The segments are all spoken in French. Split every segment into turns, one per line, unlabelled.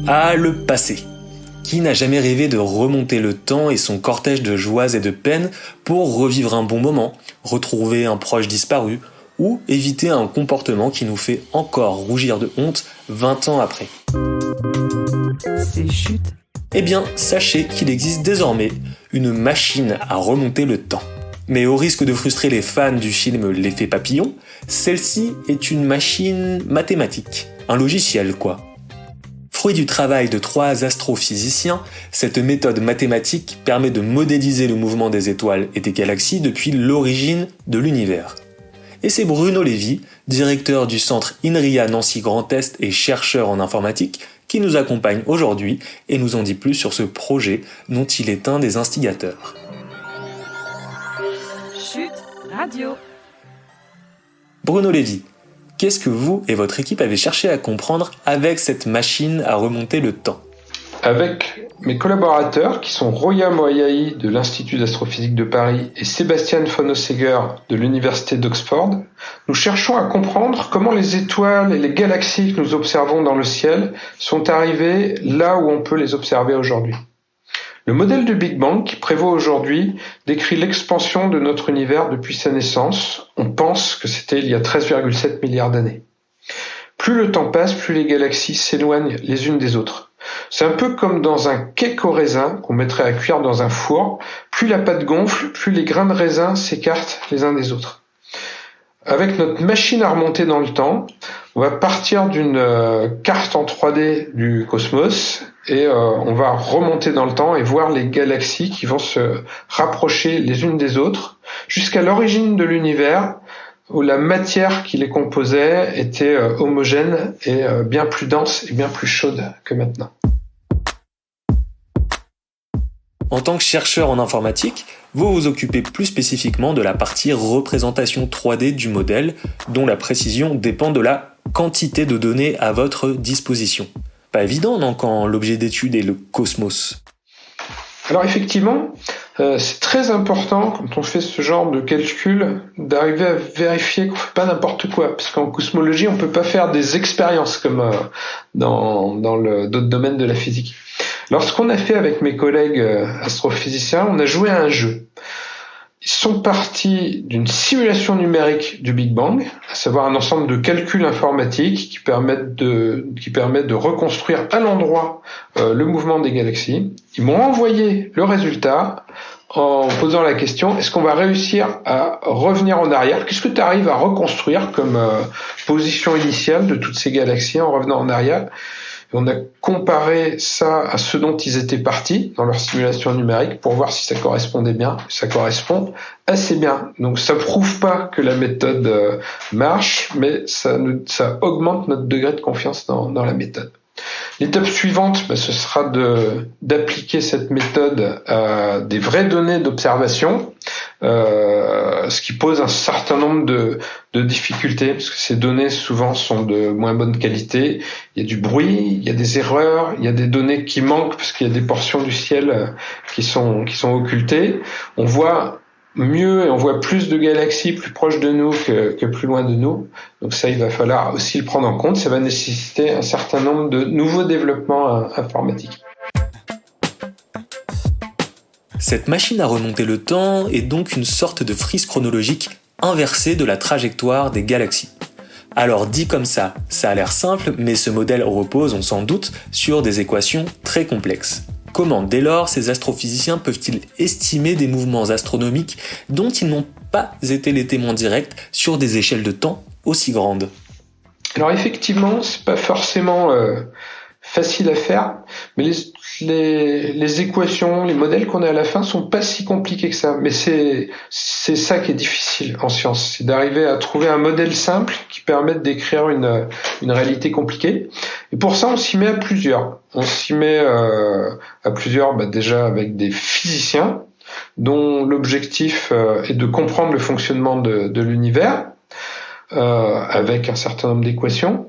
Ah, le passé. Qui n'a jamais rêvé de remonter le temps et son cortège de joies et de peines pour revivre un bon moment, retrouver un proche disparu ou éviter un comportement qui nous fait encore rougir de honte 20 ans après.
C'est chut.
Eh bien, sachez qu'il existe désormais une machine à remonter le temps. Mais au risque de frustrer les fans du film L'effet papillon, celle-ci est une machine mathématique, un logiciel quoi. Fruit du travail de 3 astrophysiciens, cette méthode mathématique permet de modéliser le mouvement des étoiles et des galaxies depuis l'origine de l'univers. Et c'est Bruno Lévy, directeur du centre INRIA Nancy Grand Est et chercheur en informatique, qui nous accompagne aujourd'hui et nous en dit plus sur ce projet dont il est un des instigateurs.
Chut Radio.
Bruno Lévy, qu'est-ce que vous et votre équipe avez cherché à comprendre avec cette machine à remonter le temps ?
Avec mes collaborateurs, qui sont Roya Moayahi de l'Institut d'astrophysique de Paris et Sébastien von Osseger de l'Université d'Oxford, nous cherchons à comprendre comment les étoiles et les galaxies que nous observons dans le ciel sont arrivées là où on peut les observer aujourd'hui. Le modèle du Big Bang qui prévaut aujourd'hui décrit l'expansion de notre univers depuis sa naissance. On pense que c'était il y a 13,7 milliards d'années. Plus le temps passe, plus les galaxies s'éloignent les unes des autres. C'est un peu comme dans un cake au raisin qu'on mettrait à cuire dans un four. Plus la pâte gonfle, plus les grains de raisin s'écartent les uns des autres. Avec notre machine à remonter dans le temps, on va partir d'une carte en 3D du cosmos et on va remonter dans le temps et voir les galaxies qui vont se rapprocher les unes des autres jusqu'à l'origine de l'univers où la matière qui les composait était homogène et bien plus dense et bien plus chaude que maintenant.
En tant que chercheur en informatique, vous vous occupez plus spécifiquement de la partie représentation 3D du modèle, dont la précision dépend de la quantité de données à votre disposition. Pas évident, non, quand l'objet d'étude est le cosmos.
Alors effectivement, c'est très important quand on fait ce genre de calcul d'arriver à vérifier qu'on ne fait pas n'importe quoi, parce qu'en cosmologie, on ne peut pas faire des expériences comme dans d'autres domaines de la physique. Alors ce qu'on a fait avec mes collègues astrophysiciens, on a joué à un jeu. Ils sont partis d'une simulation numérique du Big Bang, à savoir un ensemble de calculs informatiques qui permettent de reconstruire à l'endroit le mouvement des galaxies. Ils m'ont envoyé le résultat en posant la question, est-ce qu'on va réussir à revenir en arrière ? Qu'est-ce que tu arrives à reconstruire comme position initiale de toutes ces galaxies en revenant en arrière ? On a comparé ça à ce dont ils étaient partis dans leur simulation numérique pour voir si ça correspondait bien. Ça correspond assez bien. Donc ça prouve pas que la méthode marche, mais ça augmente notre degré de confiance dans la méthode. L'étape suivante, ce sera d'appliquer cette méthode à des vraies données d'observation, ce qui pose un certain nombre de difficultés, parce que ces données souvent sont de moins bonne qualité. Il y a du bruit, il y a des erreurs, il y a des données qui manquent parce qu'il y a des portions du ciel qui sont occultées. On voit mieux et on voit plus de galaxies plus proches de nous que plus loin de nous. Donc ça, il va falloir aussi le prendre en compte. Ça va nécessiter un certain nombre de nouveaux développements informatiques.
Cette machine à remonter le temps est donc une sorte de frise chronologique inversée de la trajectoire des galaxies. Alors dit comme ça a l'air simple, mais ce modèle repose, on s'en doute, sur des équations très complexes. Comment, dès lors, ces astrophysiciens peuvent-ils estimer des mouvements astronomiques dont ils n'ont pas été les témoins directs sur des échelles de temps aussi grandes ?
Alors effectivement, c'est pas forcément facile à faire, mais les équations, les modèles qu'on a à la fin sont pas si compliqués que ça. Mais c'est ça qui est difficile en science, c'est d'arriver à trouver un modèle simple qui permette d'écrire une réalité compliquée. Et pour ça, on s'y met à plusieurs. On s'y met à plusieurs, déjà avec des physiciens dont l'objectif est de comprendre le fonctionnement de l'univers avec un certain nombre d'équations.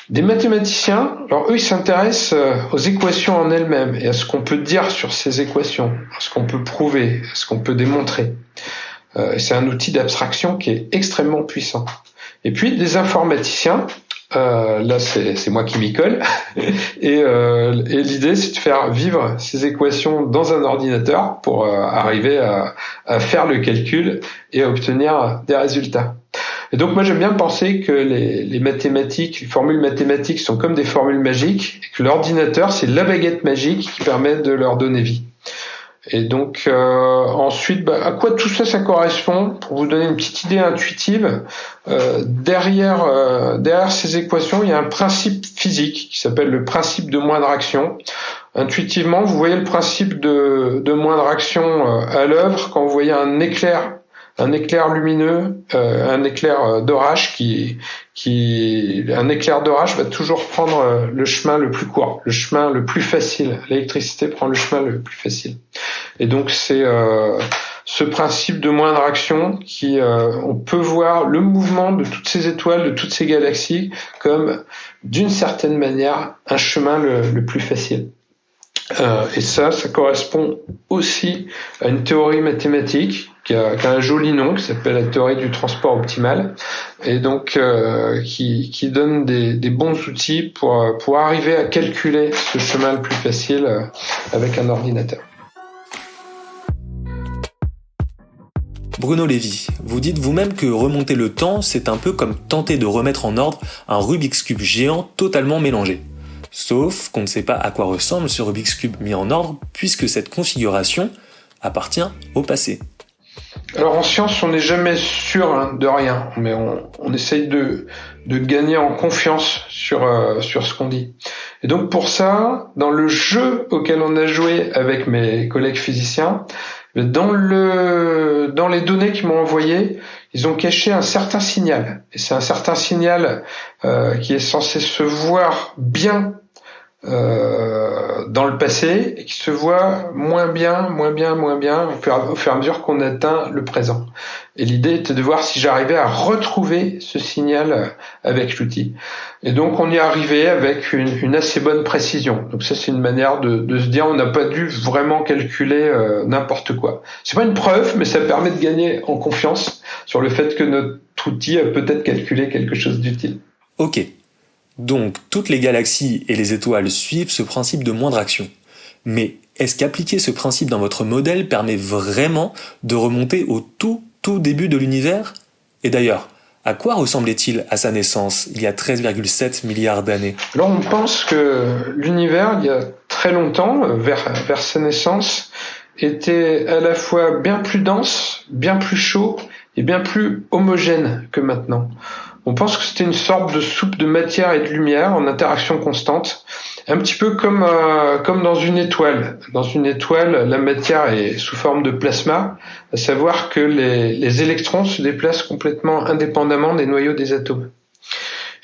Des mathématiciens, alors eux ils s'intéressent aux équations en elles-mêmes et à ce qu'on peut dire sur ces équations, à ce qu'on peut prouver, à ce qu'on peut démontrer. C'est un outil d'abstraction qui est extrêmement puissant. Et puis des informaticiens Là, c'est moi qui m'y colle. Et l'idée, c'est de faire vivre ces équations dans un ordinateur pour arriver à faire le calcul et à obtenir des résultats. Et donc moi j'aime bien penser que les mathématiques, les formules mathématiques sont comme des formules magiques et que l'ordinateur c'est la baguette magique qui permet de leur donner vie. Et donc ensuite, à quoi tout ça correspond? Pour vous donner une petite idée intuitive, derrière ces équations, il y a un principe physique qui s'appelle le principe de moindre action. Intuitivement, vous voyez le principe de moindre action à l'œuvre quand vous voyez un éclair lumineux, un éclair d'orage un éclair d'orage va toujours prendre le chemin le plus court, le chemin le plus facile. L'électricité prend le chemin le plus facile. Et donc c'est ce principe de moindre action qui on peut voir le mouvement de toutes ces étoiles, de toutes ces galaxies comme d'une certaine manière un chemin le plus facile. Et ça correspond aussi à une théorie mathématique qui a un joli nom qui s'appelle la théorie du transport optimal et donc qui donne des bons outils pour arriver à calculer ce chemin le plus facile avec un ordinateur.
Bruno Lévy, vous dites vous-même que remonter le temps, c'est un peu comme tenter de remettre en ordre un Rubik's Cube géant totalement mélangé. Sauf qu'on ne sait pas à quoi ressemble ce Rubik's Cube mis en ordre, puisque cette configuration appartient au passé.
Alors en science, on n'est jamais sûr de rien, mais on essaye de gagner en confiance sur ce qu'on dit. Et donc pour ça, dans le jeu auquel on a joué avec mes collègues physiciens, dans les données qu'ils m'ont envoyées, ils ont caché un certain signal. Et c'est un certain signal qui est censé se voir bien dans le passé et qui se voit moins bien au fur et à mesure qu'on atteint le présent. Et l'idée était de voir si j'arrivais à retrouver ce signal avec l'outil. Et donc on y est arrivé avec une assez bonne précision. Donc ça c'est une manière de se dire on n'a pas dû vraiment calculer n'importe quoi. C'est pas une preuve, mais ça permet de gagner en confiance sur le fait que notre outil a peut-être calculé quelque chose d'utile.
Ok. Donc, toutes les galaxies et les étoiles suivent ce principe de moindre action. Mais est-ce qu'appliquer ce principe dans votre modèle permet vraiment de remonter au tout début de l'univers? Et d'ailleurs, à quoi ressemblait-il à sa naissance, il y a 13,7 milliards d'années?
Alors on pense que l'univers, il y a très longtemps, vers sa naissance, était à la fois bien plus dense, bien plus chaud et bien plus homogène que maintenant. On pense que c'était une sorte de soupe de matière et de lumière en interaction constante, un petit peu comme dans une étoile. Dans une étoile, la matière est sous forme de plasma, à savoir que les électrons se déplacent complètement indépendamment des noyaux des atomes.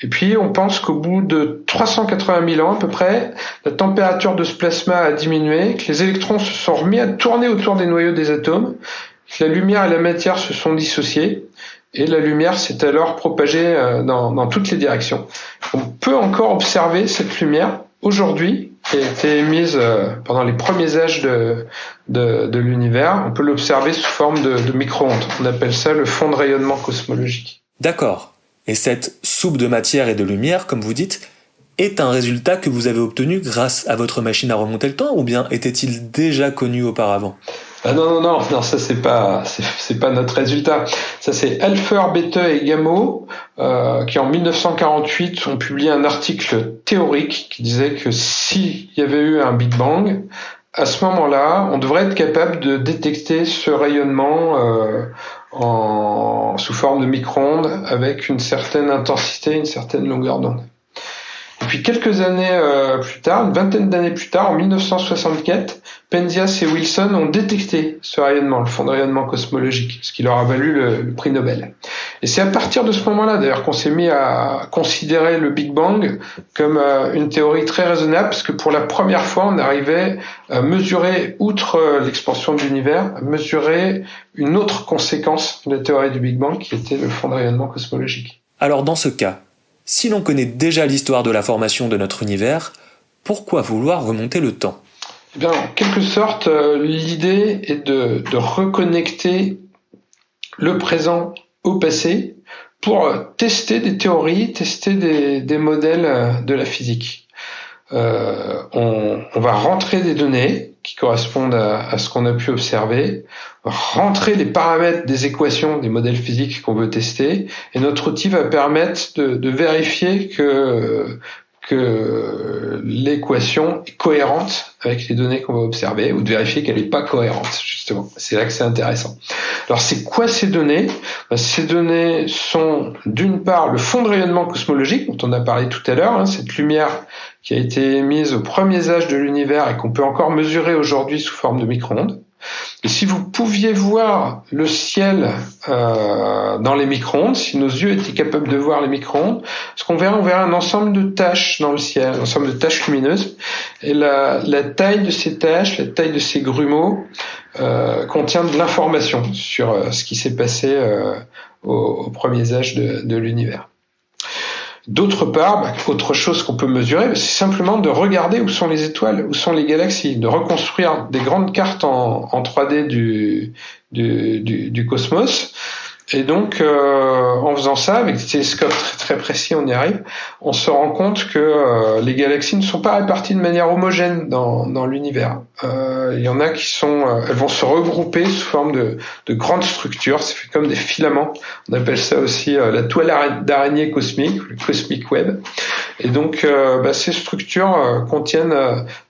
Et puis, on pense qu'au bout de 380 000 ans à peu près, la température de ce plasma a diminué, que les électrons se sont remis à tourner autour des noyaux des atomes, que la lumière et la matière se sont dissociées, et la lumière s'est alors propagée dans toutes les directions. On peut encore observer cette lumière aujourd'hui, qui a été émise pendant les premiers âges de l'univers. On peut l'observer sous forme de micro-ondes. On appelle ça le fond de rayonnement cosmologique.
D'accord. Et cette soupe de matière et de lumière, comme vous dites, est un résultat que vous avez obtenu grâce à votre machine à remonter le temps, ou bien était-il déjà connu auparavant?
Ah non, ça c'est pas notre résultat. Ça c'est Alpher, Bethe et Gamow qui en 1948 ont publié un article théorique qui disait que s'il y avait eu un Big Bang, à ce moment-là, on devrait être capable de détecter ce rayonnement sous forme de micro-ondes avec une certaine intensité, une certaine longueur d'onde. Et puis quelques années plus tard, une vingtaine d'années plus tard, en 1964, Penzias et Wilson ont détecté ce rayonnement, le fond de rayonnement cosmologique, ce qui leur a valu le prix Nobel. Et c'est à partir de ce moment-là, d'ailleurs, qu'on s'est mis à considérer le Big Bang comme une théorie très raisonnable, parce que pour la première fois, on arrivait à mesurer, outre l'expansion de l'univers, à mesurer une autre conséquence de la théorie du Big Bang, qui était le fond de rayonnement cosmologique.
Alors dans ce cas, si l'on connaît déjà l'histoire de la formation de notre univers, pourquoi vouloir remonter le temps?
Eh bien, en quelque sorte, l'idée est de reconnecter le présent au passé pour tester des théories, tester des modèles de la physique. On va rentrer des données qui correspondent à ce qu'on a pu observer, rentrer les paramètres des équations des modèles physiques qu'on veut tester, et notre outil va permettre de vérifier que l'équation est cohérente avec les données qu'on va observer, ou de vérifier qu'elle n'est pas cohérente, justement. C'est là que c'est intéressant. Alors, c'est quoi ces données ? Ces données sont, d'une part, le fond de rayonnement cosmologique, dont on a parlé tout à l'heure, cette lumière qui a été émise aux premiers âges de l'univers et qu'on peut encore mesurer aujourd'hui sous forme de micro-ondes. Et si vous pouviez voir le ciel dans les micro-ondes, si nos yeux étaient capables de voir les micro-ondes, ce qu'on verrait, on verrait un ensemble de taches dans le ciel, un ensemble de taches lumineuses. Et la taille de ces taches, la taille de ces grumeaux contient de l'information sur ce qui s'est passé aux premiers âges de l'univers. D'autre part, autre chose qu'on peut mesurer, c'est simplement de regarder où sont les étoiles, où sont les galaxies, de reconstruire des grandes cartes en 3D du cosmos. Et donc, en faisant ça, avec des télescopes très, très précis, on y arrive, on se rend compte que les galaxies ne sont pas réparties de manière homogène dans l'univers. Il y en a qui elles vont se regrouper sous forme de grandes structures, ça fait comme des filaments. On appelle ça aussi la toile d'araignée cosmique, le cosmic web. Et donc, ces structures contiennent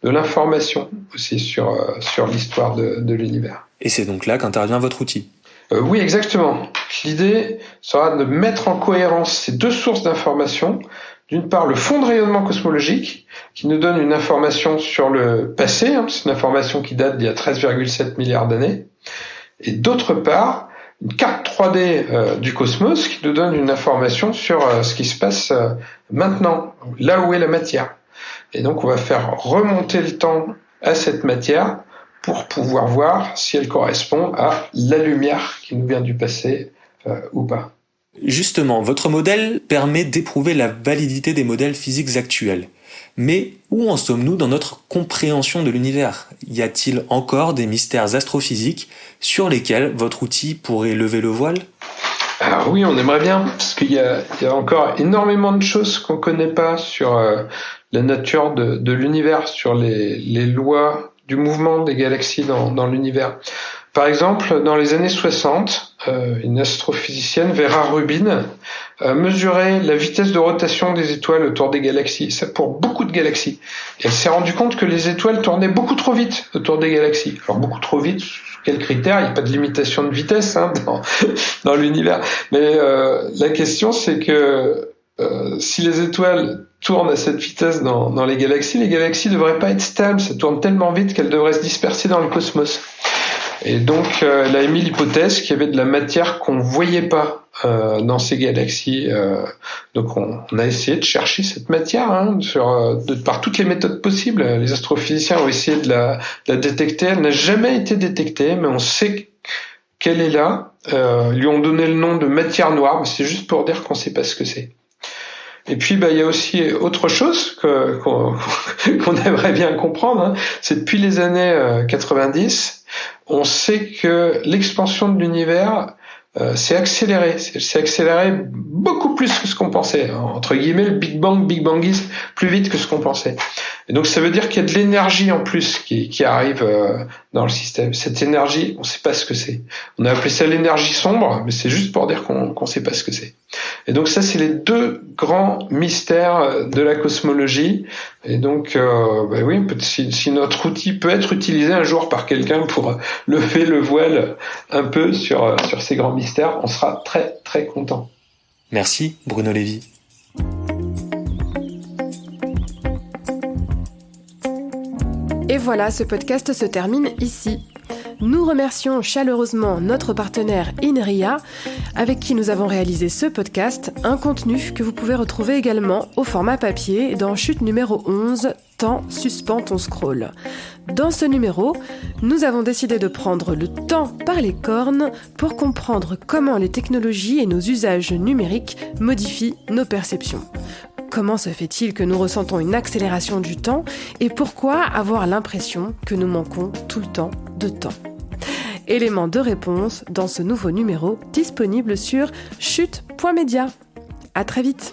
de l'information aussi sur l'histoire de l'univers.
Et c'est donc là qu'intervient votre outil.
Oui, exactement. L'idée sera de mettre en cohérence ces deux sources d'information. D'une part, le fond de rayonnement cosmologique, qui nous donne une information sur le passé, c'est une information qui date d'il y a 13,7 milliards d'années. Et d'autre part, une carte 3D du cosmos, qui nous donne une information sur ce qui se passe maintenant, là où est la matière. Et donc, on va faire remonter le temps à cette matière pour pouvoir voir si elle correspond à la lumière qui nous vient du passé ou pas.
Justement, votre modèle permet d'éprouver la validité des modèles physiques actuels. Mais où en sommes-nous dans notre compréhension de l'univers ? Y a-t-il encore des mystères astrophysiques sur lesquels votre outil pourrait lever le voile ?
Alors oui, on aimerait bien, parce qu'il y a encore énormément de choses qu'on ne connaît pas sur la nature de l'univers, sur les lois du mouvement des galaxies dans l'univers. Par exemple, dans les années 60, une astrophysicienne, Vera Rubin, mesurait la vitesse de rotation des étoiles autour des galaxies, ça pour beaucoup de galaxies. Et elle s'est rendue compte que les étoiles tournaient beaucoup trop vite autour des galaxies. Alors beaucoup trop vite, sous quels critères ? Il n'y a pas de limitation de vitesse dans l'univers. Mais la question, c'est que si les étoiles tournent à cette vitesse dans les galaxies ne devraient pas être stables, ça tourne tellement vite qu'elles devraient se disperser dans le cosmos. Et donc, elle a émis l'hypothèse qu'il y avait de la matière qu'on voyait pas dans ces galaxies. Donc, on a essayé de chercher cette matière par toutes les méthodes possibles. Les astrophysiciens ont essayé de la détecter. Elle n'a jamais été détectée, mais on sait qu'elle est là. Ils lui ont donné le nom de matière noire, mais c'est juste pour dire qu'on sait pas ce que c'est. Et puis, il y a aussi autre chose qu'on aimerait bien comprendre. C'est depuis les années 90, on sait que l'expansion de l'univers s'est accélérée. C'est accéléré beaucoup plus que ce qu'on pensait. Entre guillemets, le Big Bangiste plus vite que ce qu'on pensait. Et donc, ça veut dire qu'il y a de l'énergie en plus qui arrive dans le système. Cette énergie, on ne sait pas ce que c'est. On a appelé ça l'énergie sombre, mais c'est juste pour dire qu'on ne sait pas ce que c'est. Et donc, ça, c'est les deux grands mystères de la cosmologie. Et donc, oui, si notre outil peut être utilisé un jour par quelqu'un pour lever le voile un peu sur ces grands mystères, on sera très, très content.
Merci, Bruno Lévy.
Et voilà, ce podcast se termine ici. Nous remercions chaleureusement notre partenaire INRIA, avec qui nous avons réalisé ce podcast, un contenu que vous pouvez retrouver également au format papier dans Chute numéro 11, Temps, suspends ton scroll. Dans ce numéro, nous avons décidé de prendre le temps par les cornes pour comprendre comment les technologies et nos usages numériques modifient nos perceptions. Comment se fait-il que nous ressentons une accélération du temps et pourquoi avoir l'impression que nous manquons tout le temps de temps ? élément de réponse dans ce nouveau numéro disponible sur chute.media. À très vite.